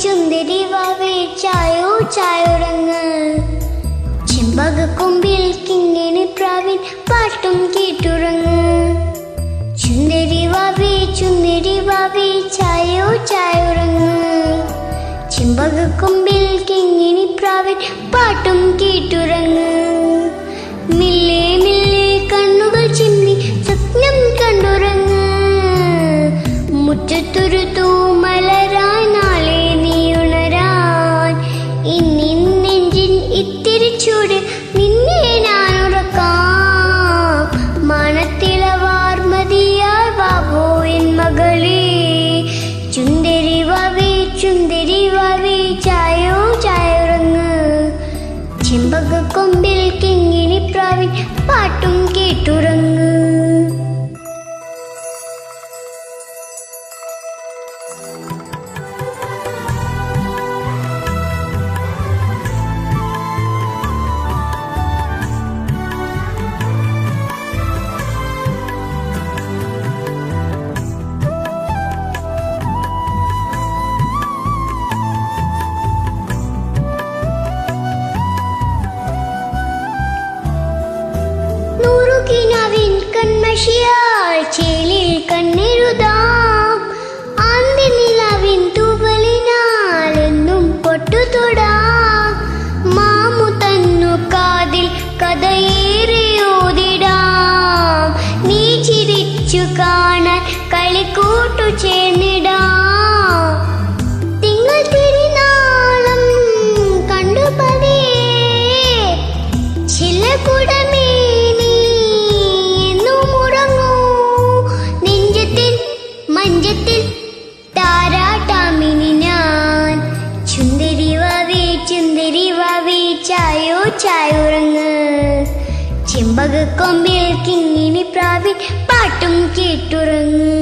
ചുന്ദരി വാവേ ചായോ ചായുറങ്ങ്. ചെമ്പകക്കൊമ്പിൽ കിങ്ങിണി പ്രാവിൻ പാട്ടും കേട്ടുറങ്ങ്. ചുന്ദരി വാവേ ചായോ ചായുറങ്ങ്. ചെമ്പകക്കൊമ്പിൽ കിങ്ങിണി പ്രാവിൻ പാട്ടും കേട്ടുറങ്ങ്. മില്ലേ മില്ലേ കണ്ണുകൾ ചിമ്മി സ്വപ്നം കണ്ടുറങ്ങ്. മുറ്റത്തൊരു തൂമലരാൻ നാളെ നീ ഉണരാൻ. ഇനി നെഞ്ചിൻ ഇത്തിരി ചൂട് നിന്നെ ഞാൻ ഉറക്കാം. മാനത്തിളവാർമതിയാൽ വാവോ എൻ മകളെ. ചുന്ദരി വാവേ ചായോ ചായുറങ്ങ്. ചെമ്പകക്കൊമ്പിൽ കിങ്ങിണി പ്രാവിൻ പാട്ടും കേട്ടുറങ്ങ്. കിനാവിൻ കൺമഷിയാൽ ചേലിൽ കണ്ണെഴുതാം. ആന്തി നിലാവിൻ തൂവലിനാൽ എന്നും പൊട്ടുതൊടാം. മാമു തന്നു കാതിൽ കഥയേറെ ഓതിടാം. നീ ചിരിച്ചു കാണാൻ കളിക്കൂട്ടു ചേർന്നിടാം. തിങ്കൾ തിരുനാളം കണ്ടു പതിയേ ചിലകുടമേ മഞ്ചത്തിൽ താരാട്ടാമിനി ഞാൻ. ചുന്ദരി വാവേ ചായോ ചായുറങ്ങ്. ചെമ്പകക്കൊമ്പിൽ കിങ്ങിണി പ്രാവിൻ പാട്ടും കേട്ടുറങ്ങ്.